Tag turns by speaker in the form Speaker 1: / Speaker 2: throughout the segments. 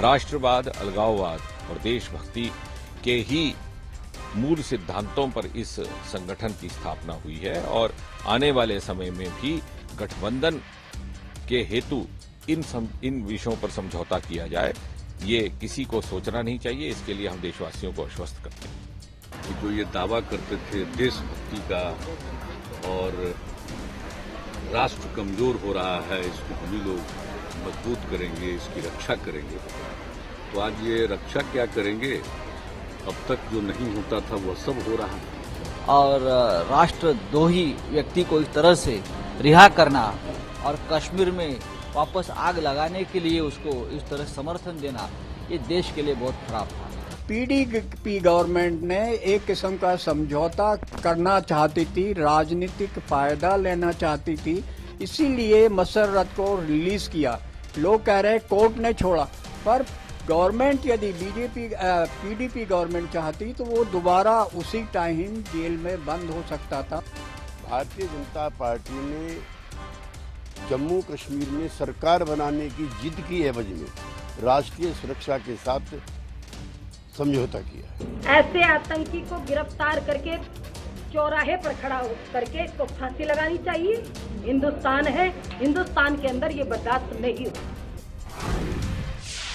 Speaker 1: राष्ट्रवाद, अलगाववाद और देशभक्ति के ही मूल सिद्धांतों पर इस संगठन की स्थापना हुई है और आने वाले समय में भी गठबंधन के हेतु इन विषयों पर समझौता किया जाए, ये किसी को सोचना नहीं चाहिए। इसके लिए हम देशवासियों को आश्वस्त करते हैं।
Speaker 2: जो ये दावा करते थे देशभक्ति का और राष्ट्र कमजोर हो रहा है, इसको हम ही लोग मजबूत करेंगे, इसकी रक्षा करेंगे, तो आज ये रक्षा क्या करेंगे? अब तक जो नहीं होता था वो सब हो रहा है।
Speaker 3: और राष्ट्रद्रोही व्यक्ति को इस तरह से रिहा करना और कश्मीर में वापस आग लगाने के लिए उसको इस तरह समर्थन देना, ये देश के लिए बहुत खराब था।
Speaker 4: पीडीपी गवर्नमेंट ने एक किस्म का समझौता करना चाहती थी, राजनीतिक फायदा लेना चाहती थी, इसीलिए मसर्रत को रिलीज किया। लोग कह रहे कोर्ट ने छोड़ा, पर गवर्नमेंट यदि पीडीपी गवर्नमेंट चाहती तो वो दोबारा उसी टाइम जेल में बंद हो सकता था।
Speaker 5: भारतीय जनता पार्टी ने जम्मू कश्मीर में सरकार बनाने की जिद की एवज में राष्ट्रीय सुरक्षा के साथ समझौता किया।
Speaker 6: ऐसे आतंकी को गिरफ्तार करके चौराहे पर खड़ा करके इसको फांसी लगानी चाहिए। हिंदुस्तान है, हिंदुस्तान के अंदर ये बर्दाश्त नहीं होगा।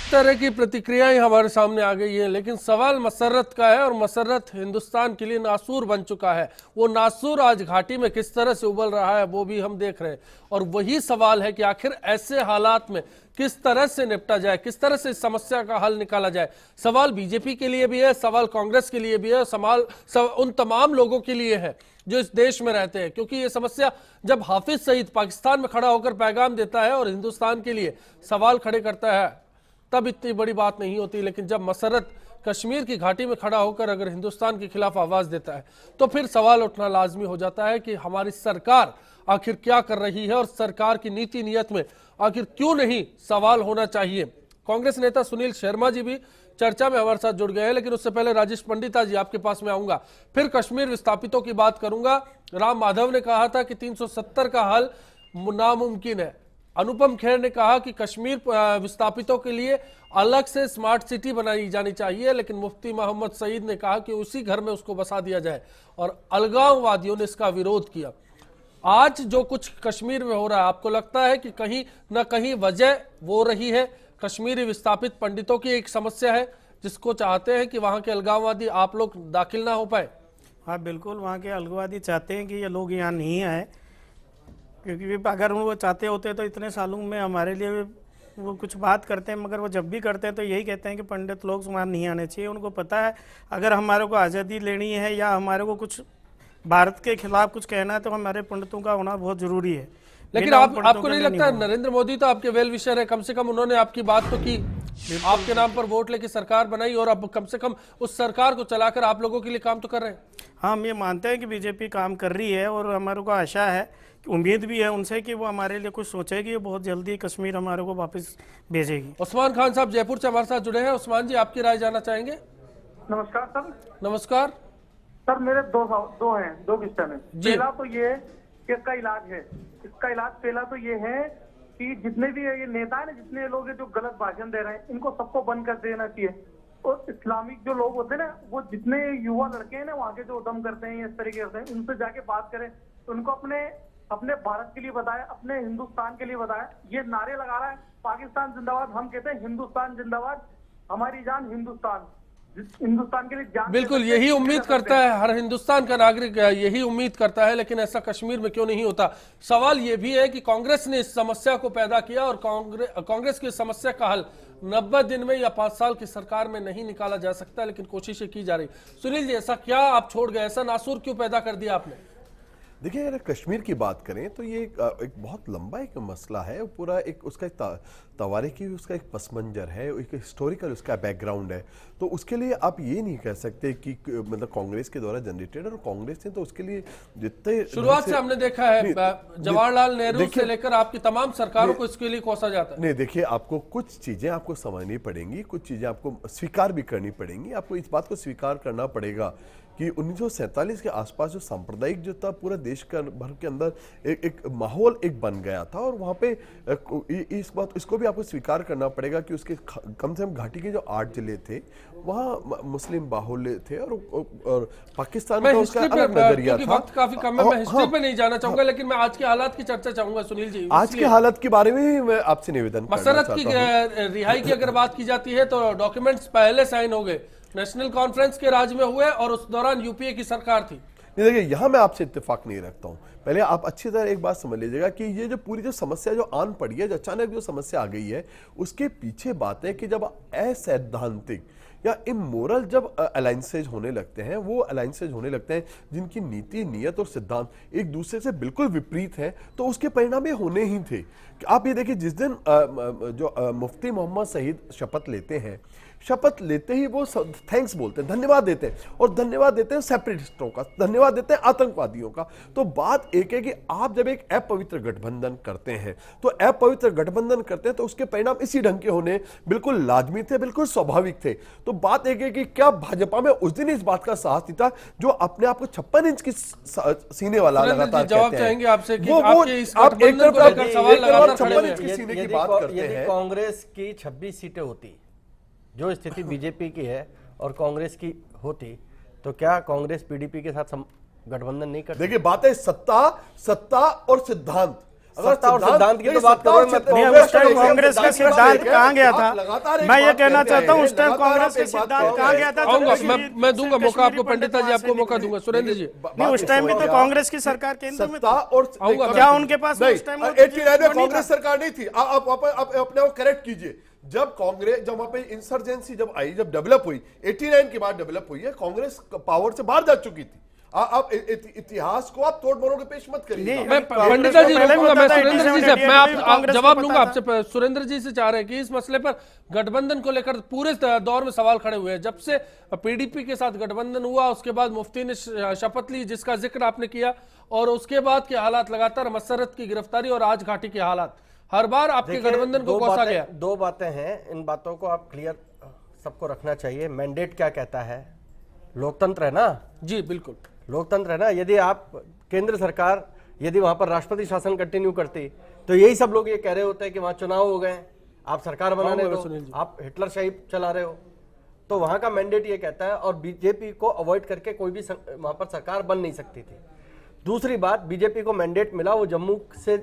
Speaker 7: तरह की प्रतिक्रियाएं हमारे सामने आ गई है, लेकिन सवाल मसर्रत का है और मसर्रत हिंदुस्तान के लिए नासूर बन चुका है। वो नासूर आज घाटी में किस तरह से उबल रहा है वो भी हम देख रहे हैं और वही सवाल है कि आखिर ऐसे हालात में किस तरह से निपटा जाए, किस तरह से इस समस्या का हल निकाला जाए। सवाल बीजेपी के लिए भी है, सवाल कांग्रेस के लिए भी है, सवाल उन तमाम लोगों के लिए है जो इस देश में रहते हैं, क्योंकि ये समस्या जब हाफिज सईद पाकिस्तान में खड़ा होकर पैगाम देता है और हिंदुस्तान के लिए सवाल खड़े करता है तब इतनी बड़ी बात नहीं होती, लेकिन जब मसर्रत कश्मीर की घाटी में खड़ा होकर अगर हिंदुस्तान के खिलाफ आवाज देता है तो फिर सवाल उठना लाजमी हो जाता है कि हमारी सरकार आखिर क्या कर रही है और सरकार की नीति नियत में आखिर क्यों नहीं सवाल होना चाहिए। कांग्रेस नेता सुनील शर्मा जी भी चर्चा में हमारे साथ जुड़ गए हैं, लेकिन उससे पहले राजेश पंडिता जी आपके पास में आऊंगा, फिर कश्मीर विस्थापितों की बात करूंगा। राम माधव ने कहा था कि 370 का हल नामुमकिन है। अनुपम खेर ने कहा कि कश्मीर विस्थापितों के लिए अलग से स्मार्ट सिटी बनाई जानी चाहिए, लेकिन मुफ्ती मोहम्मद सईद ने कहा कि उसी घर में उसको बसा दिया जाए और अलगाववादियों ने इसका विरोध किया। आज जो कुछ कश्मीर में हो रहा है, आपको लगता है कि कहीं ना कहीं वजह वो रही है कश्मीरी विस्थापित पंडितों की एक समस्या है जिसको चाहते हैं कि वहां के अलगाववादी आप लोग दाखिल ना हो पाए?
Speaker 8: हाँ बिल्कुल, वहाँ के अलगाववादी चाहते हैं कि ये लोग यहाँ नहीं आए, क्योंकि अगर वो चाहते होते तो इतने सालों में हमारे लिए वो कुछ बात करते हैं, मगर वो जब भी करते हैं तो यही कहते हैं कि पंडित लोग वहाँ नहीं आने चाहिए। उनको पता है अगर हमारे को आज़ादी लेनी है या हमारे को कुछ भारत के खिलाफ कुछ कहना है तो हमारे पंडितों का होना बहुत जरूरी है।
Speaker 7: लेकिन आपको नहीं लगता नरेंद्र मोदी तो आपके वेल विशर है, कम से कम उन्होंने आपकी बात तो की, आपके नाम पर वोट लेके सरकार बनाई और अब कम से कम उस सरकार को चलाकर आप लोगों के लिए काम तो कर रहे हैं।
Speaker 8: हाँ, हम ये मानते हैं कि बीजेपी काम कर रही है और हमारे को आशा है, उम्मीद भी है उनसे कि वो हमारे लिए कुछ सोचेगी, बहुत जल्दी कश्मीर हमारे को वापस भेजेगी।
Speaker 7: उस्मान खान साहब जयपुर से हमारे साथ जुड़े हैं। उस्मान जी, आपकी राय जानना चाहेंगे?
Speaker 9: नमस्कार सर।
Speaker 7: नमस्कार
Speaker 9: सर, मेरे दो क्वेश्चन है। पहला तो ये कि इसका इलाज है, इसका इलाज पहला तो ये है कि जितने भी ये नेता है ना, जितने लोग जो गलत भाषण दे रहे हैं, इनको सबको बंद कर देना चाहिए। और इस्लामिक जो लोग होते हैं ना, वो जितने युवा लड़के हैं ना वहाँ के जो उद्यम करते हैं इस तरीके से, उनसे जाके बात करें, उनको अपने भारत के लिए बताया, अपने हिंदुस्तान के लिए बताया। ये नारे लगा रहा है पाकिस्तान जिंदाबाद, हम कहते हैं हिंदुस्तान जिंदाबाद, हमारी जान हिंदुस्तान, हिंदुस्तान के लिए जान।
Speaker 7: बिल्कुल यही उम्मीद करता है हर हिंदुस्तान का नागरिक, यही उम्मीद करता है, लेकिन ऐसा कश्मीर में क्यों नहीं होता? सवाल यह भी है कि कांग्रेस ने इस समस्या को पैदा किया और कांग्रेस की समस्या का हल 90 दिन में या 5 साल की सरकार में नहीं निकाला जा सकता, लेकिन कोशिशें की जा रही। सुनील जी, ऐसा क्या आप छोड़ गए, ऐसा नासूर क्यों पैदा कर दिया आपने?
Speaker 10: देखिए, अगर कश्मीर की बात करें तो ये एक बहुत लंबा एक मसला है, पूरा एक उसका तवारीखी, उसका एक पस मंजर है, एक हिस्टोरिकल उसका बैकग्राउंड है। तो उसके लिए आप ये नहीं कह सकते कि मतलब कांग्रेस के द्वारा जनरेटेड, और कांग्रेस ने तो उसके लिए जितने
Speaker 7: शुरुआत से हमने देखा है जवाहरलाल नेहरू से लेकर आपकी तमाम सरकारों को इसके लिए कोसा जाता है।
Speaker 10: नहीं, देखिए, आपको कुछ चीजें आपको समझनी पड़ेंगी, कुछ चीजें आपको स्वीकार भी करनी पड़ेंगी। आपको इस बात को स्वीकार करना पड़ेगा कि 1947 के आसपास जो सांप्रदायिक जो था पूरा देश का भर के अंदर एक माहौल एक बन गया था, और वहाँ पे इसको भी आपको स्वीकार करना पड़ेगा कि उसके कम से कम घाटी के जो 8 जिले थे वहाँ मुस्लिम बाहुल्य थे, और पाकिस्तान का उसका अलग नजरिया था।
Speaker 7: वक्त काफी कम है, मैं हिस्ट्री पे नहीं जाना चाहूंगा, लेकिन मैं आज के हालात की चर्चा चाहूंगा सुनील जी।
Speaker 10: आज के हालात के बारे में मैं आपसे निवेदन
Speaker 7: मसरत की रिहाई की अगर बात की जाती है तो डॉक्यूमेंट्स पहले साइन हो गए, नेशनल कॉन्फ्रेंस के राज में हुए और उस दौरान यूपीए की सरकार थी।
Speaker 10: नहीं, देखिए यहाँ मैं आपसे इत्तेफाक नहीं रखता हूँ। पहले आप अच्छी तरह एक बात समझ लीजिएगा कि ये जो पूरी जो समस्या जो आन पड़ी है, जो अचानक जो समस्या आ गई है, उसके पीछे बात है कि जब असैद्धांतिक या इमोरल जब अलायंसेज होने लगते हैं, वो अलायंसेज होने लगते हैं जिनकी नीति, नियत और सिद्धांत एक दूसरे से बिल्कुल विपरीत हैं, तो उसके परिणाम ये होने ही थे। आप ये देखिए, जिस दिन जो मुफ्ती मोहम्मद सईद शपथ लेते हैं, शपथ लेते ही वो थैंक्स बोलते हैं, धन्यवाद देते हैं, और धन्यवाद देते हैं सेपरेटिस्टों का, धन्यवाद देते हैं आतंकवादियों का। तो बात एक है कि आप जब एक अपवित्र गठबंधन करते हैं, तो अपवित्र गठबंधन करते हैं तो उसके परिणाम इसी ढंग के होने बिल्कुल लाजमी थे, बिल्कुल स्वाभाविक थे। तो बात एक है कि क्या भाजपा में उस दिन इस बात का साहस था जो अपने आप को 56 इंच की सीने वाला लगातार
Speaker 7: जवाब चाहेंगे आपसे कि
Speaker 10: वो
Speaker 7: आपके इस गठबंधन को लेकर सवाल लगातार खड़े हुए हैं।
Speaker 10: सीने की बात करते हैं।
Speaker 11: यदि कांग्रेस की 26 सीटें होती, जो स्थिति बीजेपी की है, और कांग्रेस की होती, तो क्या कांग्रेस पीडीपी के साथ गठबंधन नहीं करती?
Speaker 10: देखिए, बात है सत्ता और सिद्धांत।
Speaker 11: सत्ता और सिद्धांत की तो बात करो।
Speaker 8: उस टाइम कांग्रेस का सिद्धांत कहाँ गया था? मैं ये कहना चाहता हूँ, उस टाइम कांग्रेस का सिद्धांत कहाँ गया था?
Speaker 7: मैं दूंगा मौका आपको, पंडिता जी आपको मौका दूंगा। सुरेंद्र जी,
Speaker 8: नहीं, उस टाइम भी तो कांग्रेस की सरकार केंद्र में
Speaker 10: था, और
Speaker 8: क्या उनके पास उस टाइम
Speaker 10: 89 में कांग्रेस सरकार नहीं थी? आप अपने को करेक्ट कीजिए। जब कांग्रेस, जब वहां पे इंसर्जेंसी जब आई, जब डेवलप हुई, 89 के बाद डेवलप हुई है, कांग्रेस पावर से बाहर जा चुकी थी। आप इतिहास को आप तोड़ मरोड़ के पेश मत करिए।
Speaker 7: मैं पंडिता जी रोकूंगा, मैं सुरेंद्र जी से मैं आप जवाब लूंगा आपसे। सुरेंद्र जी से चाह रहे हैं कि इस मसले पर गठबंधन को लेकर पूरे दौर में सवाल खड़े हुए हैं। जब से पीडीपी के साथ गठबंधन हुआ, उसके बाद मुफ्ती ने शपथ ली जिसका जिक्र आपने किया, और उसके बाद के हालात लगातार, मसरत की गिरफ्तारी और आज घाटी के हालात, हर बार आपके गठबंधन को कोसा गया।
Speaker 11: दो बातें हैं, इन बातों को आप क्लियर सबको रखना चाहिए। मैंडेट क्या कहता है? लोकतंत्र है ना
Speaker 7: जी, बिल्कुल
Speaker 11: लोकतंत्र है ना। यदि आप केंद्र सरकार, यदि वहां पर राष्ट्रपति शासन कंटिन्यू करती, तो यही सब लोग ये कह रहे होते हैं कि वहां चुनाव हो गए, आप सरकार बनाने दो, आप हिटलरशाही चला रहे हो। तो वहां का मैंडेट ये कहता है, और बीजेपी को अवॉइड करके कोई भी वहां पर सरकार बन नहीं सकती थी। दूसरी बात, बीजेपी को मैंडेट मिला, वो जम्मू से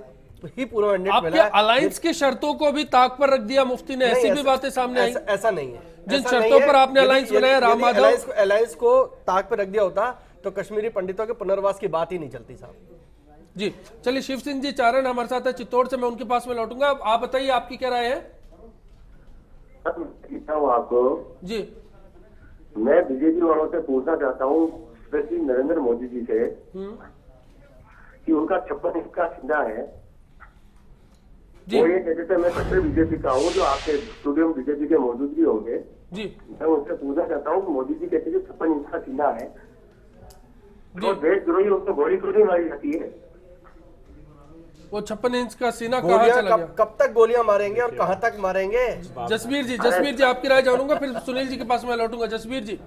Speaker 11: ही पूरा मैंडेट मिला है।
Speaker 7: अलायंस की शर्तों को भी ताक पर रख दिया मुफ्ती ने, ऐसी भी बातें सामने आई।
Speaker 11: ऐसा नहीं है।
Speaker 7: जिन शर्तों पर आपने अलायंस बनाया, राम माधव,
Speaker 11: अलायंस को ताक पर रख दिया होता तो कश्मीरी पंडितों के पुनर्वास की बात ही नहीं चलती साहब।
Speaker 7: जी चलिए, शिव सिंह जी चारण हमारे साथ है चित्तौड़ से, मैं उनके पास में लौटूंगा। आप बताइए, आपकी क्या राय है?
Speaker 12: आपको जी, मैं बीजेपी वालों से पूछना चाहता हूँ, स्पेशली नरेंद्र मोदी जी से, कि उनका 56 इंच का सीना है। वो ये कहते थे मैं कट्टर बीजेपी का हूँ, जो आपके स्टूडियो में बीजेपी के मौजूदगी होंगे जी। मैं उनसे पूछना चाहता हूँ, मोदी जी कहते थे 56 इंच का सीना है, तो देशद्रोही उनको गोली क्यों नहीं मारी जाती है?
Speaker 7: वो 56 इंच का सीना कहाँ चला गया?
Speaker 11: कब तक गोलियां मारेंगे और कहां तक मारेंगे?
Speaker 7: जसबीर जी आपकी राय जानूंगा, फिर सुनील जी के पास मैं लौटूंगा। जसबीर जी,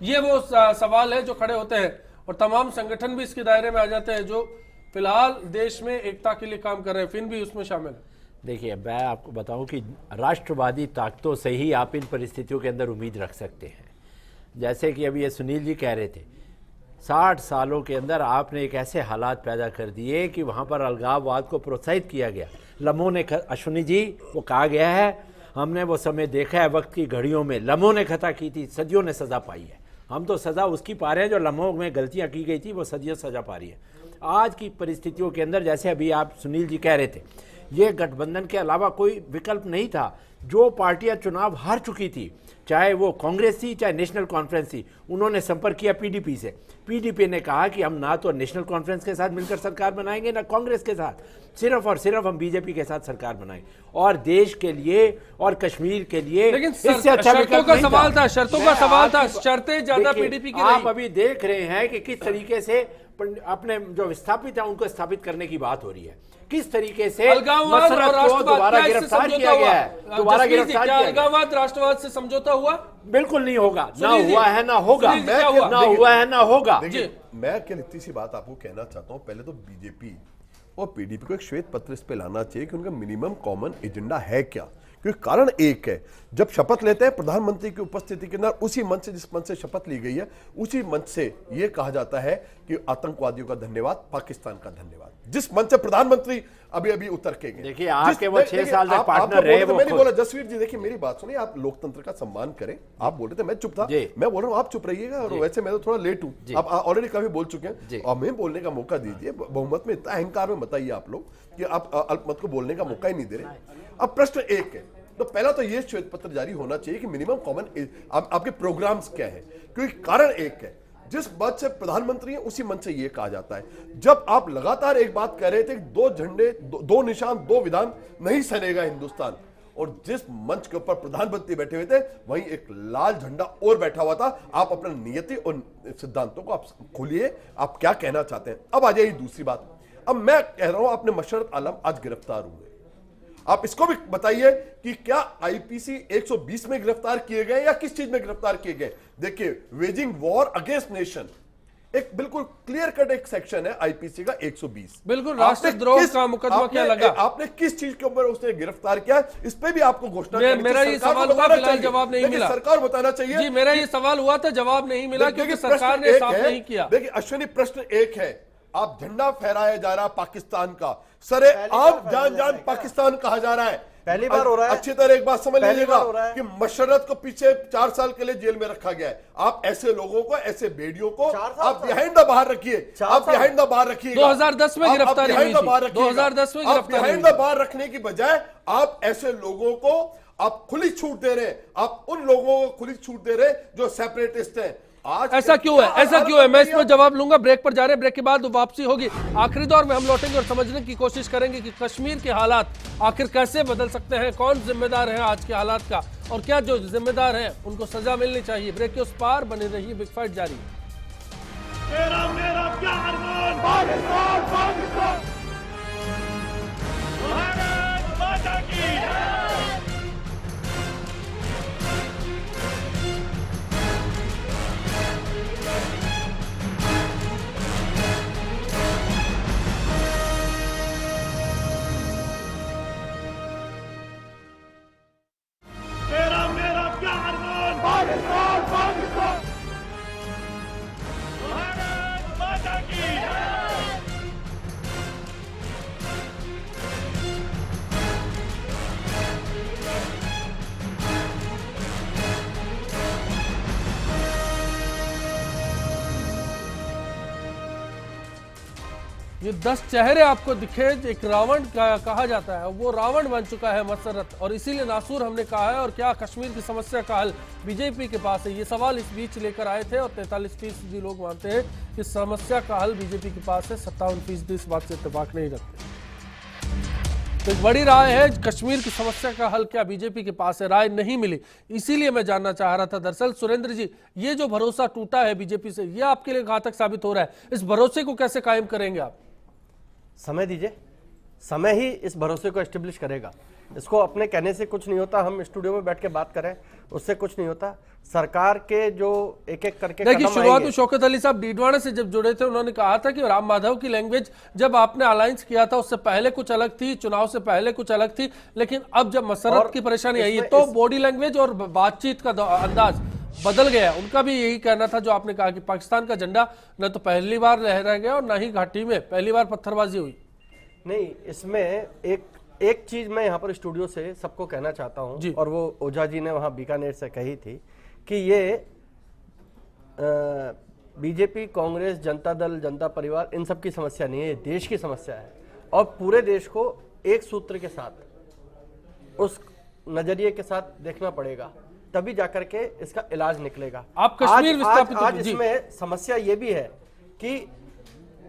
Speaker 7: ये वो सवाल है जो खड़े होते हैं, और तमाम संगठन भी इसके दायरे में आ जाते हैं जो फिलहाल देश में एकता के लिए काम कर रहे हैं, फिर भी उसमें शामिल है।
Speaker 13: देखिए, मैं आपको बताऊं कि राष्ट्रवादी ताकतों से ही आप इन परिस्थितियों के अंदर उम्मीद रख सकते हैं। जैसे कि अभी ये सुनील जी कह रहे थे, 60 सालों के अंदर आपने एक ऐसे हालात पैदा कर दिए कि वहाँ पर अलगाववाद को प्रोत्साहित किया गया। लम्हों ने, अश्विनी जी, वो कहा गया है, हमने वो समय देखा है वक्त की घड़ियों में, लम्हों ने खता की थी, सदियों ने सज़ा पाई है। हम तो सज़ा उसकी पा रहे हैं जो लम्हों में गलतियाँ की गई थी, वो सदियों सज़ा पा रही है। आज की परिस्थितियों के अंदर, जैसे अभी आप सुनील जी कह रहे थे, ये गठबंधन के अलावा कोई विकल्प नहीं था। जो पार्टियां चुनाव हार चुकी थी, चाहे वो कांग्रेस थी चाहे नेशनल कॉन्फ्रेंस थी, उन्होंने संपर्क किया पीडीपी से। पीडीपी ने कहा कि हम ना तो नेशनल कॉन्फ्रेंस के साथ मिलकर सरकार बनाएंगे ना कांग्रेस के साथ, सिर्फ और सिर्फ हम बीजेपी के साथ सरकार बनाएंगे, और देश के लिए और कश्मीर के लिए।
Speaker 7: लेकिन इससे अच्छा शर्तों का सवाल था, शर्तें ज्यादा पीडीपी की।
Speaker 13: आप अभी देख रहे हैं कि किस तरीके से अपने जो विस्थापित है उनको स्थापित करने की बात हो रही है, किस तरीके से मसरत को दोबारा गिरफ्तार किया गया है, दोबारा गिरफ्तार
Speaker 7: क्या
Speaker 13: किया गया।
Speaker 7: अलगाववाद राष्ट्रवाद से समझौता हुआ?
Speaker 13: बिल्कुल नहीं होगा, ना
Speaker 7: सुनील जी,
Speaker 13: हुआ है ना होगा,
Speaker 7: सुनील जी, क्या हुआ?
Speaker 13: ना हुआ है ना होगा।
Speaker 10: देखिए, मैं केवल इतनी सी बात आपको कहना चाहता हूं, पहले तो बीजेपी और पीडीपी को एक श्वेत पत्र इस पे लाना चाहिए कि उनका मिनिमम कॉमन एजेंडा है क्या, क्योंकि कारण एक है, जब शपथ लेते हैं प्रधानमंत्री की उपस्थिति के अंदर, उसी मंच से, जिस मंच से शपथ ली गई है, उसी मंच से यह कहा जाता है कि आतंकवादियों का धन्यवाद, पाकिस्तान का धन्यवाद, जिस मंच से प्रधानमंत्री अभी अभी उतर के गए।
Speaker 13: देखिए आपके वो 6 साल तक पार्टनर रहे, वो
Speaker 10: मैं नहीं बोला जसवीर जी, देखिए मेरी बात सुनिए, आप लोकतंत्र का सम्मान करें। आप बोल रहे थे मैं चुप था, मैं बोल रहा हूं आप चुप रहिएगा, और वैसे मैं तो थोड़ा लेट हूं, आप ऑलरेडी काफी बोल चुके हैं, और मैं बोलने का मौका दीजिए। बहुमत में इतना अहंकार में बताइए आप लोग कि आप अल्पमत को बोलने का मौका ही नहीं दे रहे। अब प्रश्न एक है, तो पहला तो ये श्वेत पत्र जारी होना चाहिए कि मिनिमम कॉमन आपके प्रोग्राम्स क्या है, क्योंकि कारण एक है, जिस मंच से प्रधानमंत्री है उसी मंच से यह कहा जाता है। जब आप लगातार एक बात कह रहे थे, 2 झंडे 2 निशान 2 विधान नहीं सहेगा हिंदुस्तान, और जिस मंच के ऊपर प्रधानमंत्री बैठे हुए थे वहीं एक लाल झंडा और बैठा हुआ था। आप अपना नियति और सिद्धांतों को आप खोलिए, आप क्या कहना चाहते हैं। अब आ जाइए दूसरी बात। अब मैं कह रहा हूं आपने मशरत आलम आज गिरफ्तार हुए, आप इसको भी बताइए कि क्या आईपीसी 120 में गिरफ्तार किए गए या किस चीज में गिरफ्तार किए गए। देखिए, वेजिंग वॉर अगेंस्ट नेशन एक बिल्कुल क्लियर कट एक सेक्शन है आईपीसी का 120,
Speaker 7: बिल्कुल राष्ट्रद्रोह का मुकदमा क्या लगा,
Speaker 10: आपने किस चीज के ऊपर उसने गिरफ्तार किया, इस पे भी आपको घोषणा
Speaker 7: मेरा ये सवाल हुआ, फिलहाल जवाब नहीं मिला,
Speaker 10: सरकार बताना चाहिए।
Speaker 7: जी, मेरा ये सवाल हुआ था, जवाब नहीं मिला क्योंकि सरकार ने साफ नहीं किया।
Speaker 10: देखिए अश्विनी, प्रश्न एक है, आप झंडा फहराया जा रहा पाकिस्तान का, सरे आप जान पाकिस्तान कहा जा रहा है,
Speaker 11: पहली बार हो रहा है।
Speaker 10: अच्छी तरह एक बात समझ लीजिएगा कि मशरत को पीछे 4 साल के लिए जेल में रखा गया है। आप ऐसे लोगों को, ऐसे बेड़ियों को आप बिहाइंड द बार रखिए, आप बिहाइंड द बार रखिए।
Speaker 7: 2010 में गिरफ्तारी हुई थी,
Speaker 10: 2010 में गिरफ्तारी, बिहाइंड द बार रखने की बजाय आप ऐसे लोगों को आप खुली छूट दे रहे, आप उन लोगों को खुली छूट दे रहे जो सेपरेटिस्ट हैं।
Speaker 7: ऐसा क्यों है, ऐसा क्यों है? मैं इस पर जवाब लूंगा, ब्रेक पर जा रहे हैं, ब्रेक के बाद वापसी होगी। आखिरी दौर में हम लौटेंगे और समझने की कोशिश करेंगे कि कश्मीर के हालात आखिर कैसे बदल सकते हैं, कौन जिम्मेदार है आज के हालात का, और क्या जो जिम्मेदार हैं उनको सजा मिलनी चाहिए। ब्रेक के उस पार बने रहिए, बिग फाइट जारी है।
Speaker 14: मेरा प्यार मान पाकिस्तान, पाकिस्तान भारत माता की। मेरा प्यार मान पाकिस्तान, पाकिस्तान भारत माता की।
Speaker 7: ये 10 चेहरे आपको दिखे, एक रावण का कहा जाता है, वो रावण बन चुका है मसरत, और इसीलिए नासूर हमने कहा है। और क्या कश्मीर की समस्या का हल बीजेपी के पास है? ये सवाल इस बीच लेकर आए थे, और 43% लोग मानते हैं कि समस्या का हल बीजेपी के पास है, 57% इस बात से इत्तेफाक नहीं रखते। तो एक बड़ी राय है, कश्मीर की समस्या का हल क्या बीजेपी के पास है? राय नहीं मिली, इसीलिए मैं जानना चाह रहा था। दरअसल सुरेंद्र जी, ये जो भरोसा टूटा है बीजेपी से, ये आपके लिए घातक साबित हो रहा है, इस भरोसे को कैसे कायम करेंगे आप?
Speaker 11: समय दीजिए, समय ही इस भरोसे को एस्टेब्लिश करेगा। इसको अपने कहने से कुछ नहीं होता, हम स्टूडियो में बैठ के बात करें उससे कुछ नहीं होता। सरकार के जो एक एक करके
Speaker 7: देखिए, शुरुआत में शौकत अली साहब डीडवाना से जब जुड़े थे, उन्होंने कहा था कि राम माधव की लैंग्वेज जब आपने अलायंस किया था उससे पहले कुछ अलग थी, चुनाव से पहले कुछ अलग थी, लेकिन अब जब मसरत की परेशानी आई है तो बॉडी लैंग्वेज और बातचीत का अंदाज बदल गया। उनका भी यही कहना था जो आपने कहा कि पाकिस्तान का झंडा न तो पहली बार लहराया गया और न ही घाटी में पहली बार पत्थरबाजी हुई। नहीं, इसमें एक चीज मैं यहाँ पर स्टूडियो से सबको कहना चाहता हूँ, और वो ओझा जी ने वहाँ बीकानेर से कही थी कि ये बीजेपी, कांग्रेस, जनता दल, जनता परिवार, इन सब की समस्या नहीं है, ये देश की समस्या है, और पूरे देश को एक सूत्र के साथ, उस नजरिए के साथ देखना पड़ेगा, तभी जाकर के इसका इलाज निकलेगा। आप कश्मीर विस्थापित आज इसमें समस्या ये भी है कि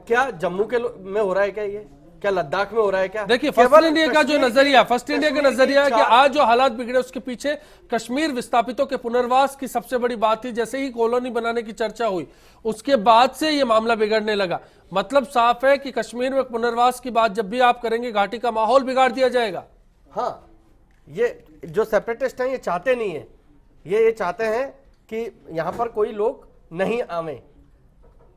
Speaker 7: क्या जम्मू के में हो रहा है, क्या ये क्या लद्दाख में हो रहा है, क्या? देखिए, फर्स्ट इंडिया का जो नजरिया, फर्स्ट इंडिया का नजरिया है कि आज जो हालात बिगड़े उसके पीछे कश्मीर विस्थापितों के पुनर्वास की सबसे बड़ी बात थी। जैसे ही कॉलोनी बनाने की चर्चा हुई उसके बाद से ये मामला बिगड़ने लगा। मतलब साफ है कि कश्मीर में पुनर्वास की बात जब भी आप करेंगे घाटी का माहौल बिगाड़ दिया जाएगा। हाँ,
Speaker 11: ये जो सेपरेटिस्ट हैं ये चाहते नहीं है, ये चाहते हैं कि यहाँ पर कोई लोग नहीं आवे।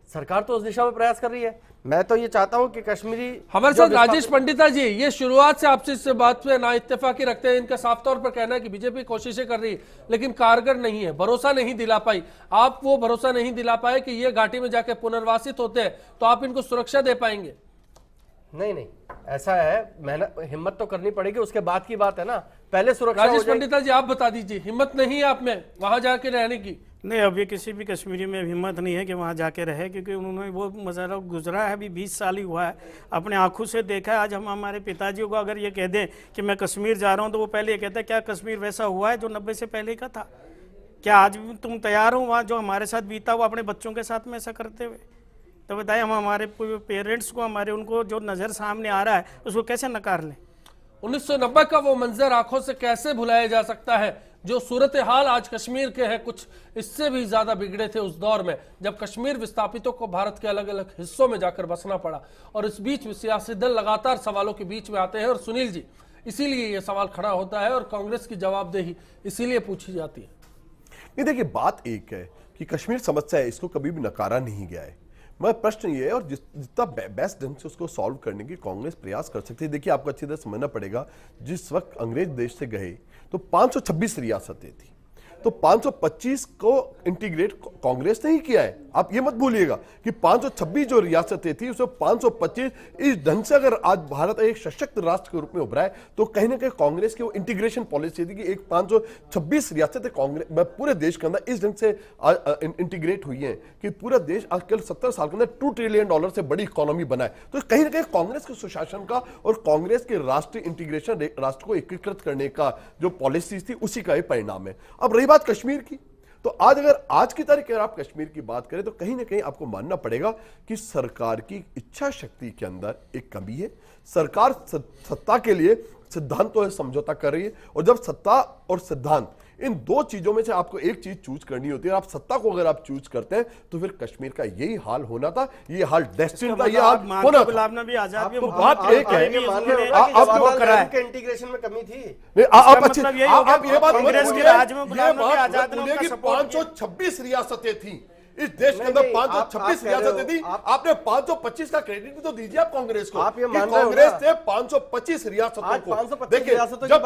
Speaker 11: सरकार तो उस दिशा में प्रयास कर रही है। मैं तो ये चाहता हूं कि कश्मीरी
Speaker 7: हमारे साथ राजेश पंडिता जी, ये शुरुआत से आपसे इस बात पे ना इत्तेफाकी रखते हैं। इनका साफ तौर पर कहना है कि बीजेपी कोशिशें कर रही है लेकिन कारगर नहीं है, भरोसा नहीं दिला पाई। आप वो भरोसा नहीं दिला पाए कि ये घाटी में जाके पुनर्वासित होते हैं तो आप इनको सुरक्षा दे पाएंगे?
Speaker 11: नहीं, ऐसा है, मेहनत हिम्मत तो करनी पड़ेगी, उसके बाद की बात है ना। पहले सुरक्षा।
Speaker 7: राजेश पंडिता जी आप बता दीजिए, हिम्मत नहीं है आप में वहां जाके रहने की?
Speaker 8: नहीं, अभी किसी भी कश्मीरी में हिम्मत नहीं है कि वहाँ जाके रहे, क्योंकि उन्होंने वो मज़ारा गुजरा है, अभी 20 साल ही हुआ है, अपने आंखों से देखा है। आज हम हमारे पिताजी को अगर ये कह दें कि मैं कश्मीर जा रहा हूँ तो वो पहले ये कहते हैं क्या कश्मीर वैसा हुआ है जो 90 से पहले का था? क्या आज भी तुम तैयार हो वहाँ जो हमारे साथ बीता वो अपने बच्चों के साथ में ऐसा करते हुए? तो बताइए, हम हमारे पेरेंट्स को, हमारे उनको जो नज़र सामने आ रहा है उसको कैसे नकार लें?
Speaker 7: 1990 का वो मंजर आंखों से कैसे भुलाया जा सकता है? जो सूरत हाल आज कश्मीर के हैं कुछ इससे भी ज्यादा बिगड़े थे उस दौर में जब कश्मीर विस्थापितों को भारत के अलग अलग हिस्सों में जाकर बसना पड़ा। और इस बीच सियासी दल लगातार सवालों के बीच में आते हैं। और सुनील जी, इसीलिए ये सवाल खड़ा होता है और कांग्रेस की जवाबदेही इसीलिए पूछी जाती है।
Speaker 10: नहीं, देखिए बात एक है कि कश्मीर समस्या है, इसको कभी भी नकारा नहीं गया है। मैं प्रश्न ये है और जितना बेस्ट ढंग से उसको सॉल्व करने की कांग्रेस प्रयास कर सकती है। देखिए आपको अच्छी तरह समझना पड़ेगा, जिस वक्त अंग्रेज देश से गए तो 526 रियासतें थी, तो 525 को इंटीग्रेट कांग्रेस ने ही किया है। आप ये मत भूलिएगा कि 526 जो रियासतें थी उसमें 525 इस ढंग से अगर आज भारत एक सशक्त राष्ट्र के रूप में उभरा है तो कहीं ना कहीं कांग्रेस की वो इंटीग्रेशन पॉलिसी थी कि एक 526 रियासतें कांग्रेस पूरे देश के अंदर इस ढंग से इंटीग्रेट हुई हैं कि पूरा देश आज कल 70 साल के अंदर $2 ट्रिलियन से बड़ी इकोनॉमी बना है। तो कहीं ना कहीं कांग्रेस के सुशासन का और कांग्रेस के राष्ट्रीय इंटीग्रेशन, राष्ट्र को एकीकृत करने का जो पॉलिसी थी उसी का ही परिणाम है। अब रही बात कश्मीर की, तो आज अगर आज की तारीख अगर आप कश्मीर की बात करें तो कहीं ना कहीं आपको मानना पड़ेगा कि सरकार की इच्छा शक्ति के अंदर एक कमी है। सरकार सत्ता के लिए सिद्धांतों से समझौता कर रही है और जब सत्ता और सिद्धांत इन दो चीजों में से आपको एक चीज चूज करनी होती है, आप सत्ता को अगर आप चूज करते हैं तो फिर कश्मीर का यही हाल होना था, ये हाल डेस्टिन था, ये हाल होना था।
Speaker 11: तो बात एक है, आपको कराया के इंटीग्रेशन में कमी थी।
Speaker 10: आप अच्छे, आप ये बात बोलिए कि 526 रियासतें थी इस देश के अंदर, 526 रियासतें थी। आपने 525 का क्रेडिट भी तो दीजिए आप कांग्रेस को।
Speaker 11: आप ये
Speaker 10: कांग्रेस ने 525 रियासतों को, देखिए जब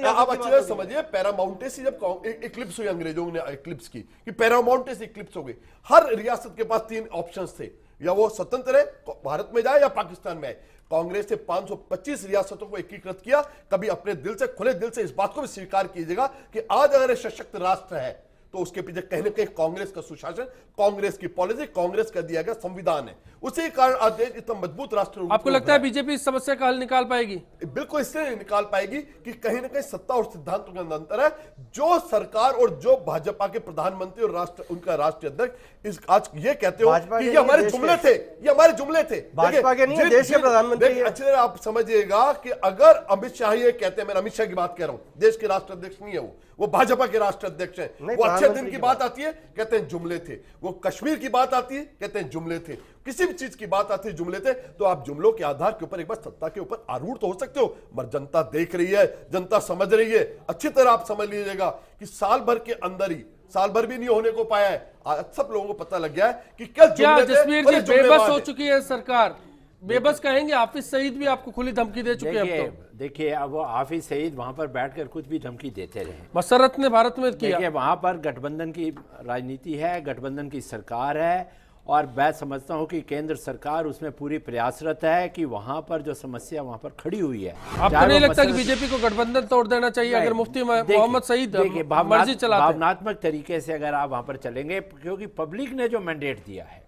Speaker 10: आप अच्छी तरह समझिए, पैरामाउंटेसी जब इक्लिप्स हुई, अंग्रेजों ने इक्लिप्स की कि पैरामाउंटेसी इक्लिप्स हो गई, हर रियासत के पास 3 ऑप्शंस थे, या वो स्वतंत्र है, भारत में जाए या पाकिस्तान में आए। कांग्रेस ने 525 रियासतों को एकीकृत किया। कभी अपने दिल से, खुले दिल से इस बात को भी स्वीकार कीजिएगा कि आज अगर सशक्त राष्ट्र है तो उसके पीछे कहीं ना कहीं कांग्रेस का सुशासन, कांग्रेस की पॉलिसी, कांग्रेस का दिया गया संविधान है। उसी कारण आज देश इतना मजबूत राष्ट्र।
Speaker 7: आपको लगता है बीजेपी इस समस्या का हल निकाल पाएगी?
Speaker 10: बिल्कुल इससे निकाल पाएगी कि कहीं ना कहीं सत्ता और सिद्धांतों के अंदर अंतर है। जो सरकार और जो भाजपा के प्रधानमंत्री और उनका राष्ट्रीय अध्यक्ष आज ये कहते हो कि ये हमारे जुमले थे, ये हमारे जुमले थे,
Speaker 11: भाजपा के नहीं, देश के प्रधानमंत्री।
Speaker 10: अच्छी तरह आप समझिएगा कि अगर अमित शाह ये कहते हैं, मैं अमित शाह की बात कह रहा हूं, देश के राष्ट्र अध्यक्ष नहीं है वो भाजपा के राष्ट्र अध्यक्ष हैं। वो अच्छे दिन की बात आती है कहते हैं जुमले थे, वो कश्मीर की बात आती है कहते हैं जुमले थे, किसी भी चीज की बात आती है जुमले थे। तो आप जुमलों के आधार के ऊपर एक बार सत्ता के ऊपर आरूढ़ तो हो सकते हो, मगर जनता देख रही है, जनता समझ रही है। अच्छी तरह आप समझ लीजिएगा कि साल भर के अंदर ही, साल भर भी नहीं होने को पाया है, आज सब लोगों को पता लग गया है कि क्या
Speaker 7: जसवीर जी बेबस हो चुकी है सरकार। बेबस कहेंगे, हाफिज सईद भी आपको खुली धमकी दे चुके हैं।
Speaker 13: देखिए अब वो हाफिज सईद वहां पर बैठकर कुछ भी धमकी देते रहे।
Speaker 7: मसरत ने भारत में किया।
Speaker 13: देखिए वहां पर गठबंधन की राजनीति है, गठबंधन की सरकार है, और मैं समझता हूं कि केंद्र सरकार उसमें पूरी प्रयासरत है कि वहां पर जो समस्या वहां पर खड़ी हुई है।
Speaker 7: आपको नहीं लगता कि बीजेपी को गठबंधन तोड़ देना चाहिए अगर मुफ्ती मोहम्मद सईद मर्जी चलाते?
Speaker 13: भावनात्मक तरीके से अगर आप वहां पर चलेंगे, क्योंकि पब्लिक ने जो मैंडेट दिया है,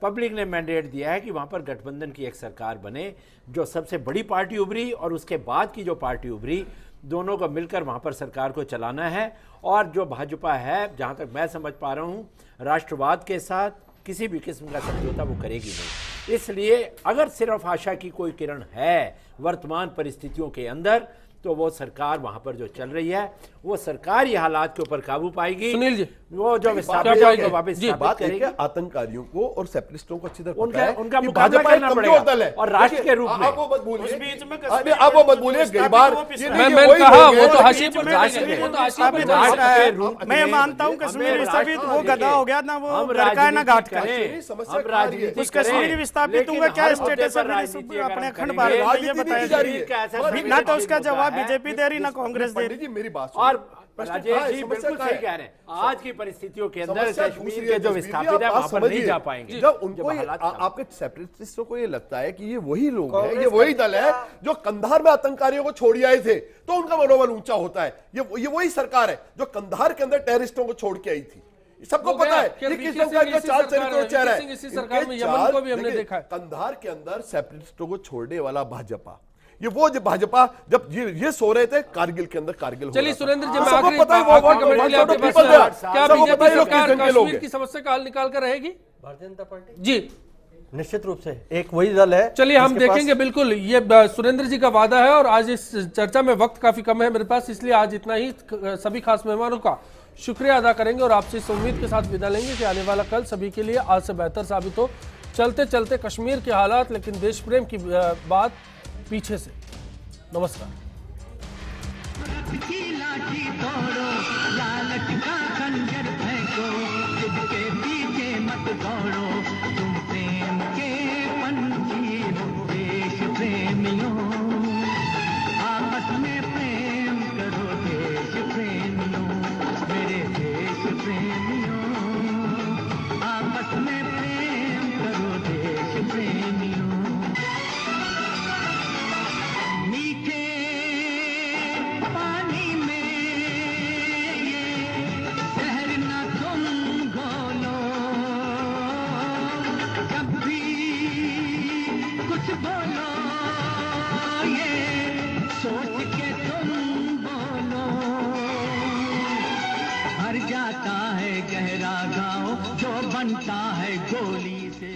Speaker 13: पब्लिक ने मैंडेट दिया है कि वहां पर गठबंधन की एक सरकार बने, जो सबसे बड़ी पार्टी उभरी और उसके बाद की जो पार्टी उभरी, दोनों को मिलकर वहां पर सरकार को चलाना है। और जो भाजपा है, जहां तक मैं समझ पा रहा हूं, राष्ट्रवाद के साथ किसी भी किस्म का समझौता वो करेगी नहीं। इसलिए अगर सिर्फ आशा की कोई किरण है वर्तमान परिस्थितियों के अंदर, तो वो सरकार वहां पर जो चल रही है वो सरकार ये हालात के ऊपर काबू पाएगी।
Speaker 7: सुनील जी,
Speaker 13: वो जो वापस
Speaker 10: बात है आतंकवादियों को और सेपरेटिस्टों को अच्छी तरह
Speaker 13: उनका मुकाबला करना पड़ेगा और राष्ट्र के रूप में।
Speaker 10: आप वो मत बोलिए, कई बार
Speaker 7: मैं कहा वो तो हाशिए पर
Speaker 8: मैं मानता हूँ कश्मीर विस्थापित वो गधा हो गया ना, वो लड़का ना घाट का। उस कश्मीरी विस्थापित हुआ क्या स्टेटस है अपने अखंड भारत में, ये बताया जाए ना। तो उसका जवाब बीजेपी दे रही ना कांग्रेस दे रही।
Speaker 10: मेरी बात
Speaker 13: और राजेश जी बिल्कुल सही कह रहे हैं, आज की परिस्थितियों के अंदर कश्मीर के जो विस्थापित है वहां पर नहीं जा पाएंगे।
Speaker 10: जब उनको आपके सेपरेटिस्टों को ये लगता है कि ये वही लोग हैं, ये वही दल है जो कंधार में आतंकवादियों को छोड़ आए थे, तो उनका मनोबल ऊंचा होता है। ये वही सरकार है जो कंधार के अंदर टेररिस्टों को छोड़ के आई थी। सबको पता है कि किस तरह का चाल चरित्र चेहरा है।
Speaker 7: इसी सरकार में यमन को भी हमने देखा है।
Speaker 10: कंधार के अंदर सेपरेटिस्टों को छोड़ने वाला भाजपा, ये वो जो भाजपा जब ये सो रहे थे कारगिल के अंदर, कारगिल
Speaker 7: चलिए सुरेंद्र जी, मैं आखिरी क्या बीजेपी सरकार कश्मीर की समस्या का हल निकाल कर रहेगी?
Speaker 11: भारतीय जनता पार्टी
Speaker 7: जी
Speaker 11: निश्चित रूप से एक वही दल है।
Speaker 7: चलिए हम देखेंगे, बिल्कुल ये सुरेंद्र जी का वादा है। और आज इस चर्चा में वक्त काफी कम है मेरे पास, इसलिए आज इतना ही। सभी खास मेहमानों का शुक्रिया अदा करेंगे और आपसे इस उम्मीद के साथ विदा लेंगे कि आने वाला कल सभी के लिए आज से बेहतर साबित हो। चलते चलते कश्मीर के हालात, लेकिन देश प्रेम की बात पीछे से। नमस्कार।
Speaker 15: लाठी तोड़ो, लालच का खंजर फेंको, खुद के पीछे मत दौड़ो, तुम प्रेम के पंछी हो देश प्रेमियों, आपस में प्रेम करो देश प्रेमियों, मेरे देश प्रेमियों, आपस में प्रेम करो देश प्रेमियों। मीठे पानी में ये शहर न तुम घोलो, जब भी कुछ बोलो ये सोच के तुम बोलो, भर जाता है गहरा गाँव जो बनता है गोली से।